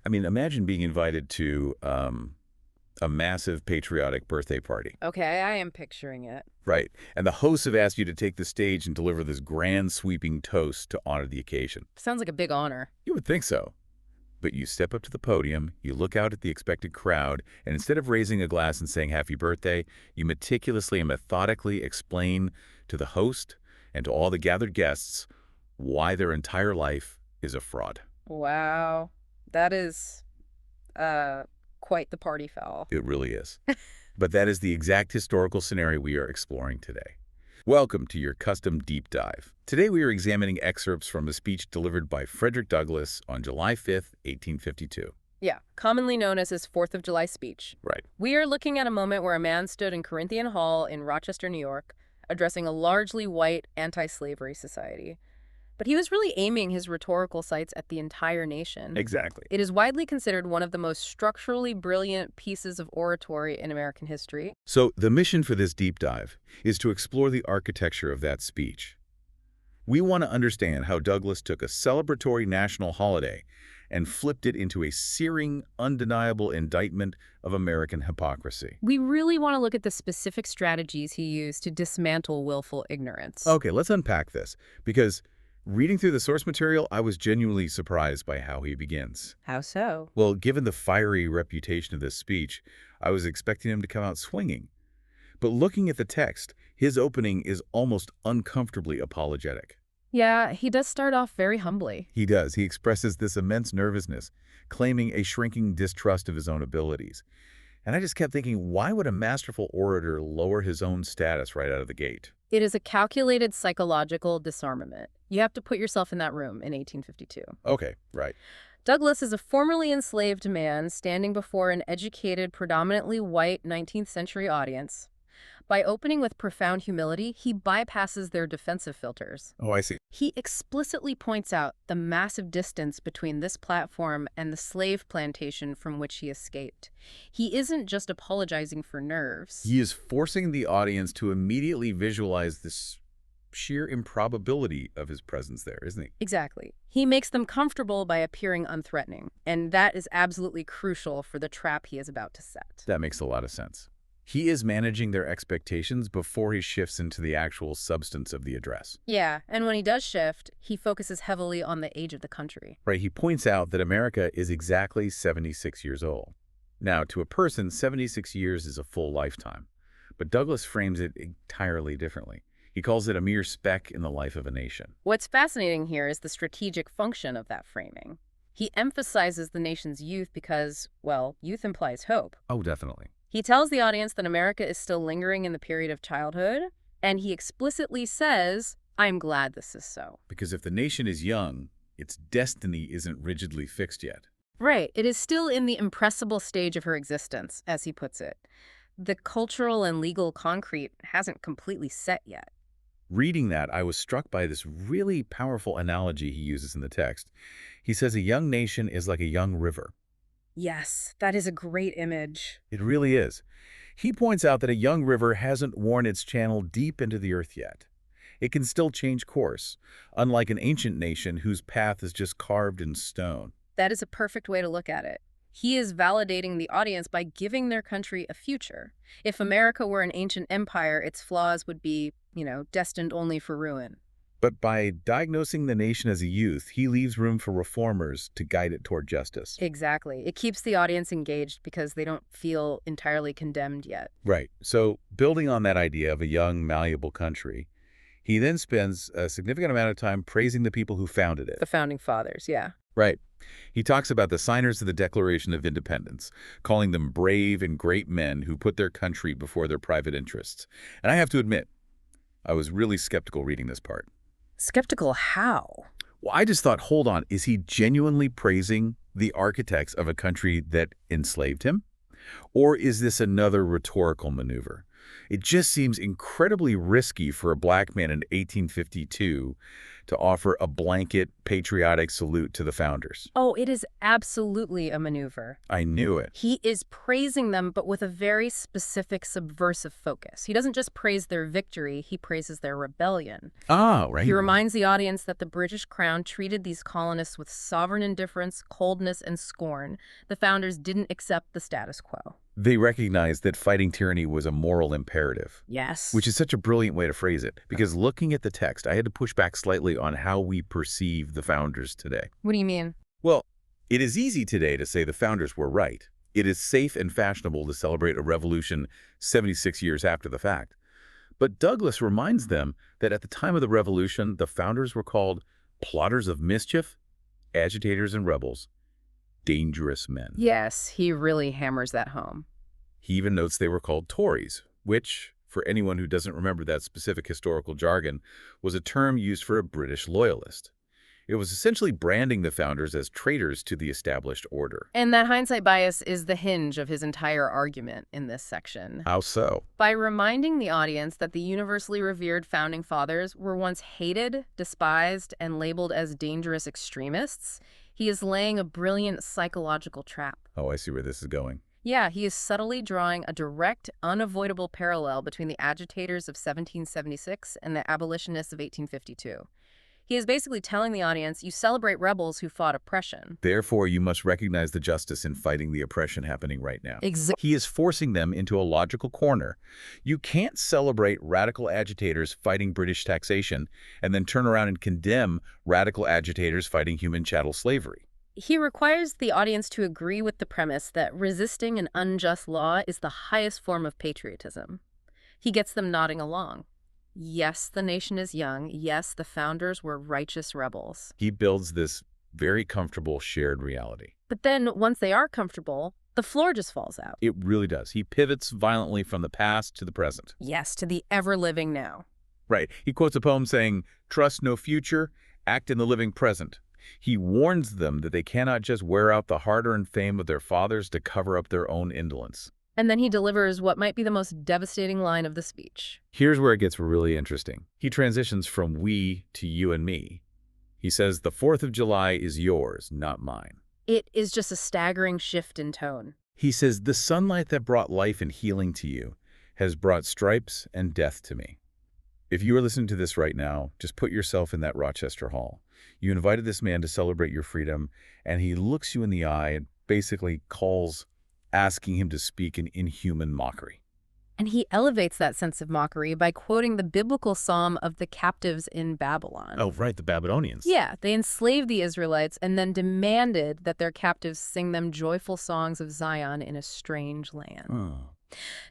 I mean, imagine being invited to a massive patriotic birthday party. Okay, I am picturing it. Right. And the hosts have asked you to take the stage and deliver this grand sweeping toast to honor the occasion. Sounds like a big honor. You would think so. But you step up to the podium, you look out at the expected crowd, and instead of raising a glass and saying happy birthday, you meticulously and methodically explain to the host and to all the gathered guests why their entire life is a fraud. Wow. That is, quite the party foul. It really is. But that is the exact historical scenario we are exploring today. Welcome to your custom deep dive. Today we are examining excerpts from a speech delivered by Frederick Douglass on July 5th, 1852. Yeah, commonly known as his 4th of July speech. Right. We are looking at a moment where a man stood in Corinthian Hall in Rochester, New York, addressing a largely white anti-slavery society. But he was really aiming his rhetorical sights at the entire nation. Exactly. It is widely considered one of the most structurally brilliant pieces of oratory in American history. So the mission for this deep dive is to explore the architecture of that speech. We want to understand how Douglass took a celebratory national holiday and flipped it into a searing, undeniable indictment of American hypocrisy. We really want to look at the specific strategies he used to dismantle willful ignorance. Okay, let's unpack this, because reading through the source material, I was genuinely surprised by how he begins. How so? Well, given the fiery reputation of this speech, I was expecting him to come out swinging. But looking at the text, his opening is almost uncomfortably apologetic. Yeah, he does start off very humbly. He does. He expresses this immense nervousness, claiming a shrinking distrust of his own abilities. And I just kept thinking, why would a masterful orator lower his own status right out of the gate? It is a calculated psychological disarmament. You have to put yourself in that room in 1852. Okay, right. Douglass is a formerly enslaved man standing before an educated, predominantly white 19th century audience. By opening with profound humility, he bypasses their defensive filters. Oh, I see. He explicitly points out the massive distance between this platform and the slave plantation from which he escaped. He isn't just apologizing for nerves. He is forcing the audience to immediately visualize this sheer improbability of his presence there, isn't he? Exactly. He makes them comfortable by appearing unthreatening, and that is absolutely crucial for the trap he is about to set. That makes a lot of sense. He is managing their expectations before he shifts into the actual substance of the address. Yeah, and when he does shift, he focuses heavily on the age of the country. Right, he points out that America is exactly 76 years old. Now, to a person, 76 years is a full lifetime. But Douglass frames it entirely differently. He calls it a mere speck in the life of a nation. What's fascinating here is the strategic function of that framing. He emphasizes the nation's youth because, well, youth implies hope. Oh, definitely. He tells the audience that America is still lingering in the period of childhood, and he explicitly says, I'm glad this is so. Because if the nation is young, its destiny isn't rigidly fixed yet. Right. It is still in the impressible stage of her existence, as he puts it. The cultural and legal concrete hasn't completely set yet. Reading that, I was struck by this really powerful analogy he uses in the text. He says a young nation is like a young river. Yes, that is a great image. It really is. He points out that a young river hasn't worn its channel deep into the earth yet. It can still change course, unlike an ancient nation whose path is just carved in stone. That is a perfect way to look at it. He is validating the audience by giving their country a future. If America were an ancient empire, its flaws would be, destined only for ruin. But by diagnosing the nation as a youth, he leaves room for reformers to guide it toward justice. Exactly. It keeps the audience engaged because they don't feel entirely condemned yet. Right. So building on that idea of a young, malleable country, he then spends a significant amount of time praising the people who founded it. The Founding Fathers, yeah. Right. He talks about the signers of the Declaration of Independence, calling them brave and great men who put their country before their private interests. And I have to admit, I was really skeptical reading this part. Skeptical how? Well, I just thought, hold on, is he genuinely praising the architects of a country that enslaved him? Or is this another rhetorical maneuver? It just seems incredibly risky for a black man in 1852 to offer a blanket patriotic salute to the founders. Oh, it is absolutely a maneuver. I knew it. He is praising them, but with a very specific subversive focus. He doesn't just praise their victory, he praises their rebellion. Oh, right. He reminds the audience that the British Crown treated these colonists with sovereign indifference, coldness, and scorn. The founders didn't accept the status quo. They recognized that fighting tyranny was a moral imperative. Yes. Which is such a brilliant way to phrase it, because looking at the text, I had to push back slightly on how we perceive the founders today. What do you mean? Well, it is easy today to say the founders were right. It is safe and fashionable to celebrate a revolution 76 years after the fact. But Douglass reminds them that at the time of the revolution, the founders were called plotters of mischief, agitators and rebels, dangerous men. Yes, he really hammers that home. He even notes they were called Tories, which, for anyone who doesn't remember that specific historical jargon, was a term used for a British loyalist. It was essentially branding the founders as traitors to the established order. And that hindsight bias is the hinge of his entire argument in this section. How so? By reminding the audience that the universally revered founding fathers were once hated, despised, and labeled as dangerous extremists, he is laying a brilliant psychological trap. Oh, I see where this is going. Yeah, he is subtly drawing a direct, unavoidable parallel between the agitators of 1776 and the abolitionists of 1852. He is basically telling the audience, you celebrate rebels who fought oppression. Therefore, you must recognize the justice in fighting the oppression happening right now. Exactly. He is forcing them into a logical corner. You can't celebrate radical agitators fighting British taxation and then turn around and condemn radical agitators fighting human chattel slavery. He requires the audience to agree with the premise that resisting an unjust law is the highest form of patriotism. He gets them nodding along. Yes, the nation is young. Yes, the founders were righteous rebels. He builds this very comfortable shared reality. But then, once they are comfortable, the floor just falls out. It really does. He pivots violently from the past to the present. Yes, to the ever-living now. Right. He quotes a poem saying, "Trust no future, act in the living present." He warns them that they cannot just wear out the hard-earned fame of their fathers to cover up their own indolence. And then he delivers what might be the most devastating line of the speech. Here's where it gets really interesting. He transitions from we to you and me. He says, "The 4th of July is yours, not mine." It is just a staggering shift in tone. He says, "The sunlight that brought life and healing to you has brought stripes and death to me." If you are listening to this right now, just put yourself in that Rochester Hall. You invited this man to celebrate your freedom, and he looks you in the eye and basically calls, asking him to speak in inhuman mockery. And he elevates that sense of mockery by quoting the biblical psalm of the captives in Babylon. Oh, right, the Babylonians. Yeah, they enslaved the Israelites and then demanded that their captives sing them joyful songs of Zion in a strange land. Oh.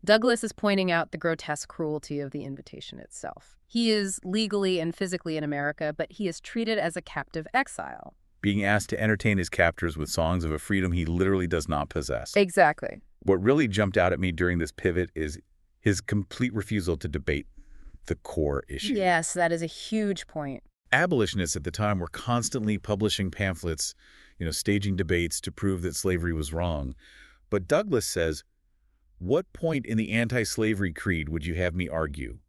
Douglass is pointing out the grotesque cruelty of the invitation itself. He is legally and physically in America, but he is treated as a captive exile. Being asked to entertain his captors with songs of a freedom he literally does not possess. Exactly. What really jumped out at me during this pivot is his complete refusal to debate the core issue. Yes, that is a huge point. Abolitionists at the time were constantly publishing pamphlets, staging debates to prove that slavery was wrong. But Douglass says, "What point in the anti-slavery creed would you have me argue?"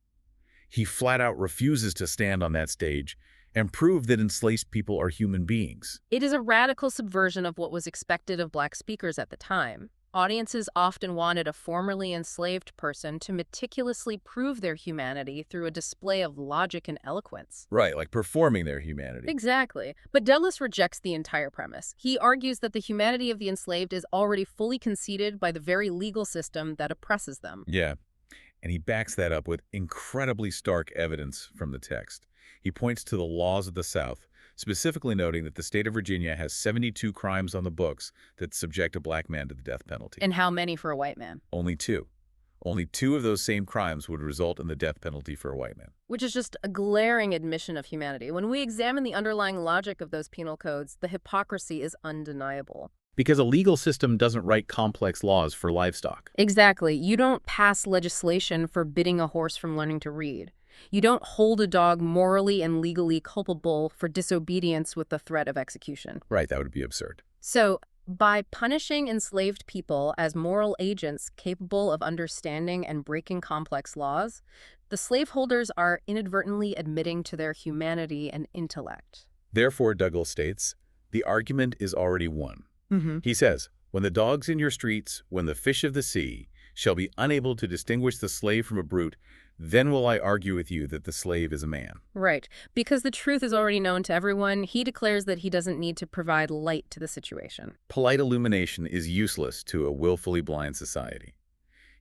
He flat out refuses to stand on that stage and prove that enslaved people are human beings. It is a radical subversion of what was expected of Black speakers at the time. Audiences often wanted a formerly enslaved person to meticulously prove their humanity through a display of logic and eloquence. Right, like performing their humanity. Exactly. But Douglass rejects the entire premise. He argues that the humanity of the enslaved is already fully conceded by the very legal system that oppresses them. Yeah, and he backs that up with incredibly stark evidence from the text. He points to the laws of the South, specifically noting that the state of Virginia has 72 crimes on the books that subject a Black man to the death penalty. And how many for a white man? Only 2. Only 2 of those same crimes would result in the death penalty for a white man. Which is just a glaring admission of humanity. When we examine the underlying logic of those penal codes, the hypocrisy is undeniable. Because a legal system doesn't write complex laws for livestock. Exactly. You don't pass legislation forbidding a horse from learning to read. You don't hold a dog morally and legally culpable for disobedience with the threat of execution. Right, that would be absurd. So, by punishing enslaved people as moral agents capable of understanding and breaking complex laws, The slaveholders are inadvertently admitting to their humanity and intellect. Therefore, Douglass states, the argument is already won. Mm-hmm. He says, when the dogs in your streets, when the fish of the sea, shall be unable to distinguish the slave from a brute, then will I argue with you that the slave is a man. Right. Because the truth is already known to everyone, he declares that he doesn't need to provide light to the situation. Polite illumination is useless to a willfully blind society.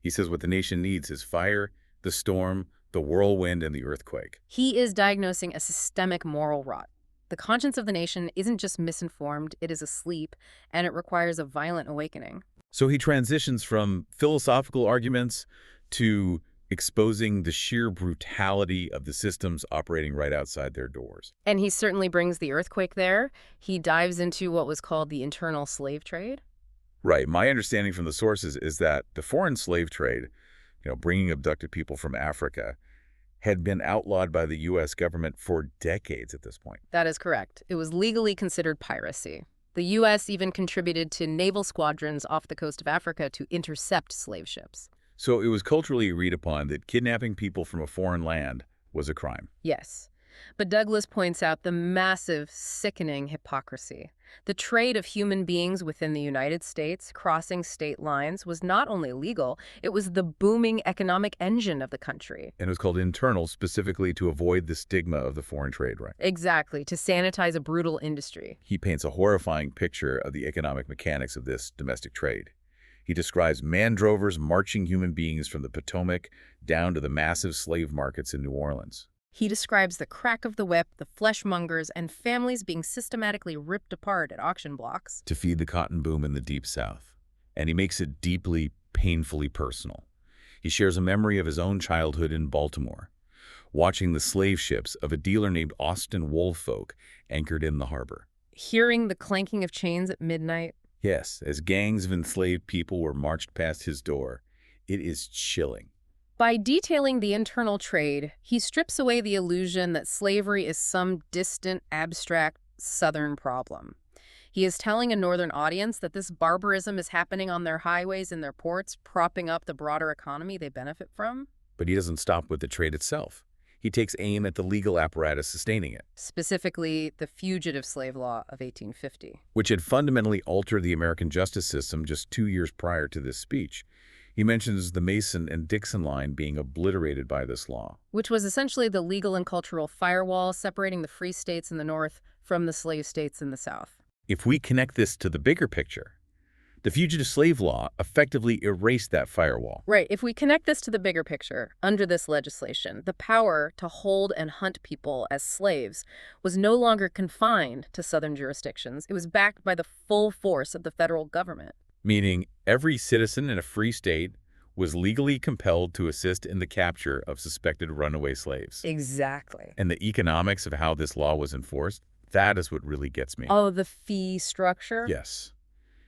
He says what the nation needs is fire, the storm, the whirlwind, and the earthquake. He is diagnosing a systemic moral rot. The conscience of the nation isn't just misinformed, it is asleep, and it requires a violent awakening. So he transitions from philosophical arguments to exposing the sheer brutality of the systems operating right outside their doors. And he certainly brings the earthquake there. He dives into what was called the internal slave trade. Right. My understanding from the sources is that the foreign slave trade, bringing abducted people from Africa, had been outlawed by the U.S. government for decades at this point. That is correct. It was legally considered piracy. The U.S. even contributed to naval squadrons off the coast of Africa to intercept slave ships. So it was culturally agreed upon that kidnapping people from a foreign land was a crime. Yes. But Douglass points out the massive, sickening hypocrisy. The trade of human beings within the United States, crossing state lines, was not only legal, it was the booming economic engine of the country. And it was called internal specifically to avoid the stigma of the foreign trade, right? Exactly, to sanitize a brutal industry. He paints a horrifying picture of the economic mechanics of this domestic trade. He describes man-drovers marching human beings from the Potomac down to the massive slave markets in New Orleans. He describes the crack of the whip, the fleshmongers, and families being systematically ripped apart at auction blocks to feed the cotton boom in the Deep South. And he makes it deeply, painfully personal. He shares a memory of his own childhood in Baltimore, watching the slave ships of a dealer named Austin Woolfolk anchored in the harbor. Hearing the clanking of chains at midnight. Yes, as gangs of enslaved people were marched past his door. It is chilling. By detailing the internal trade, he strips away the illusion that slavery is some distant, abstract, Southern problem. He is telling a Northern audience that this barbarism is happening on their highways and their ports, propping up the broader economy they benefit from. But he doesn't stop with the trade itself. He takes aim at the legal apparatus sustaining it. Specifically, the Fugitive Slave Law of 1850. Which had fundamentally altered the American justice system just 2 years prior to this speech. He mentions the Mason and Dixon line being obliterated by this law. Which was essentially the legal and cultural firewall separating the free states in the North from the slave states in the South. If we connect this to the bigger picture, the Fugitive Slave Law effectively erased that firewall. Right. If we connect this to the bigger picture, under this legislation, the power to hold and hunt people as slaves was no longer confined to Southern jurisdictions. It was backed by the full force of the federal government. Meaning every citizen in a free state was legally compelled to assist in the capture of suspected runaway slaves. Exactly. And the economics of how this law was enforced, that is what really gets me. Oh, the fee structure? Yes.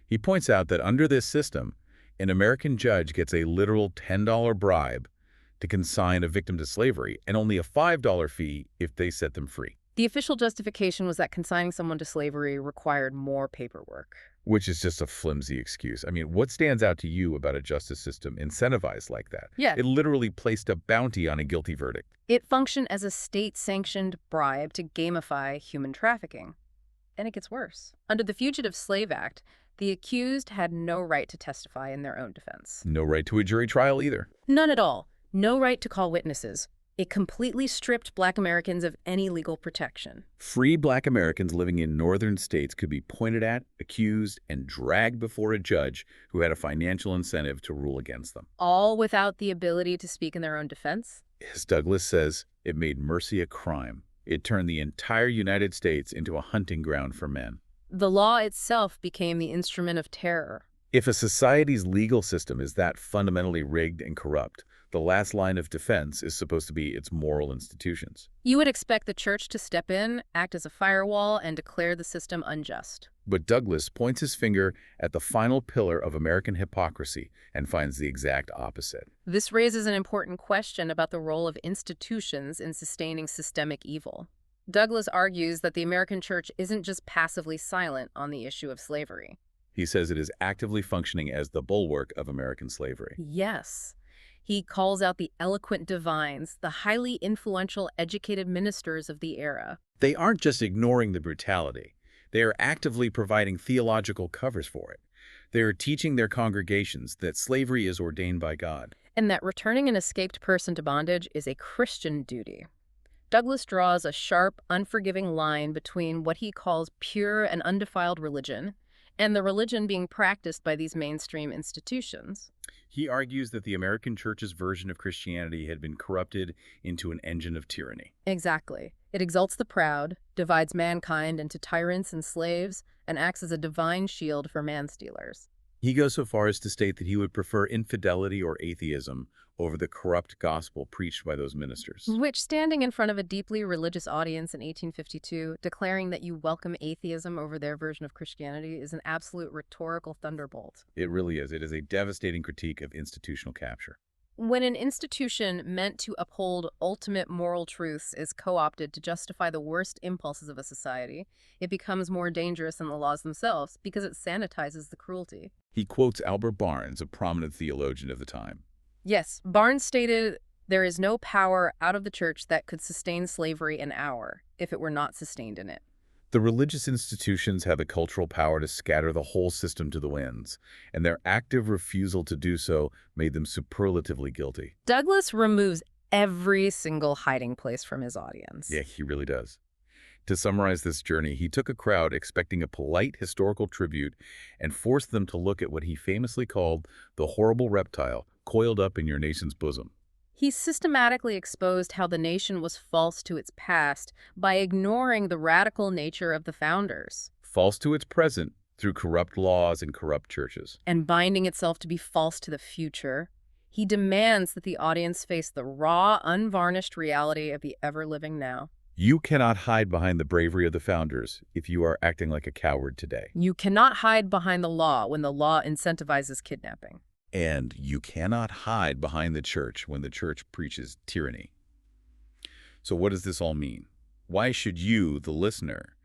He points out that under this system, an American judge gets a literal $10 bribe to consign a victim to slavery and only a $5 fee if they set them free. The official justification was that consigning someone to slavery required more paperwork. Which is just a flimsy excuse. I mean, what stands out to you about a justice system incentivized like that? Yeah. It literally placed a bounty on a guilty verdict. It functioned as a state-sanctioned bribe to gamify human trafficking. And it gets worse. Under the Fugitive Slave Act, the accused had no right to testify in their own defense. No right to a jury trial either. None at all. No right to call witnesses. It completely stripped Black Americans of any legal protection. Free Black Americans living in northern states could be pointed at, accused, and dragged before a judge who had a financial incentive to rule against them. All without the ability to speak in their own defense? As Douglass says, it made mercy a crime. It turned the entire United States into a hunting ground for men. The law itself became the instrument of terror. If a society's legal system is that fundamentally rigged and corrupt, the last line of defense is supposed to be its moral institutions. You would expect the church to step in, act as a firewall, and declare the system unjust. But Douglass points his finger at the final pillar of American hypocrisy and finds the exact opposite. This raises an important question about the role of institutions in sustaining systemic evil. Douglass argues that the American church isn't just passively silent on the issue of slavery. He says it is actively functioning as the bulwark of American slavery. Yes. He calls out the eloquent divines, the highly influential educated ministers of the era. They aren't just ignoring the brutality. They are actively providing theological covers for it. They are teaching their congregations that slavery is ordained by God. And that returning an escaped person to bondage is a Christian duty. Douglass draws a sharp, unforgiving line between what he calls pure and undefiled religion and the religion being practiced by these mainstream institutions. He argues that the American church's version of Christianity had been corrupted into an engine of tyranny. Exactly. It exalts the proud, divides mankind into tyrants and slaves, and acts as a divine shield for man-stealers. He goes so far as to state that he would prefer infidelity or atheism over the corrupt gospel preached by those ministers. Which, standing in front of a deeply religious audience in 1852, declaring that you welcome atheism over their version of Christianity is an absolute rhetorical thunderbolt. It really is. It is a devastating critique of institutional capture. When an institution meant to uphold ultimate moral truths is co-opted to justify the worst impulses of a society, it becomes more dangerous than the laws themselves because it sanitizes the cruelty. He quotes Albert Barnes, a prominent theologian of the time. Yes, Barnes stated, "There is no power out of the church that could sustain slavery an hour if it were not sustained in it." The religious institutions have the cultural power to scatter the whole system to the winds, and their active refusal to do so made them superlatively guilty. Douglass removes every single hiding place from his audience. Yeah, he really does. To summarize this journey, he took a crowd expecting a polite historical tribute and forced them to look at what he famously called the horrible reptile coiled up in your nation's bosom. He systematically exposed how the nation was false to its past by ignoring the radical nature of the founders False to its present through corrupt laws and corrupt churches. and binding itself to be false to the future. He demands that the audience face the raw, unvarnished reality of the ever-living now. You cannot hide behind the bravery of the founders if you are acting like a coward today. You cannot hide behind the law when the law incentivizes kidnapping. And you cannot hide behind the church when the church preaches tyranny. So what does this all mean? Why should you, the listener,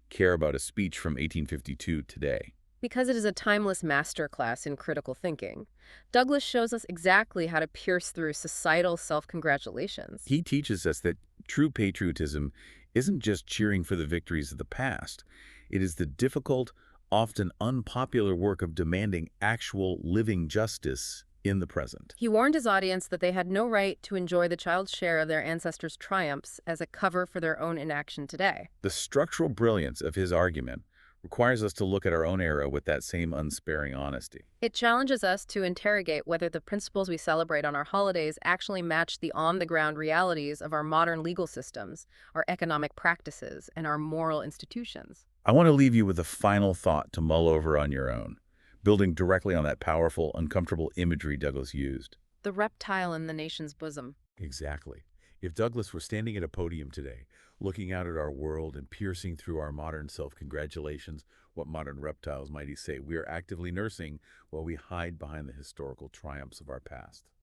care about a speech from 1852 today? Because it is a timeless masterclass in critical thinking, Douglass shows us exactly how to pierce through societal self-congratulations. He teaches us that true patriotism isn't just cheering for the victories of the past. It is the difficult, often unpopular work of demanding actual living justice in the present. He warned his audience that they had no right to enjoy the child's share of their ancestors' triumphs as a cover for their own inaction today. The structural brilliance of his argument requires us to look at our own era with that same unsparing honesty. It challenges us to interrogate whether the principles we celebrate on our holidays actually match the on-the-ground realities of our modern legal systems, our economic practices, and our moral institutions. I want to leave you with a final thought to mull over on your own, building directly on that powerful, uncomfortable imagery Douglass used. The reptile in the nation's bosom. Exactly. If Douglass were standing at a podium today, looking out at our world and piercing through our modern self-congratulations, what modern reptiles might he say we are actively nursing while we hide behind the historical triumphs of our past?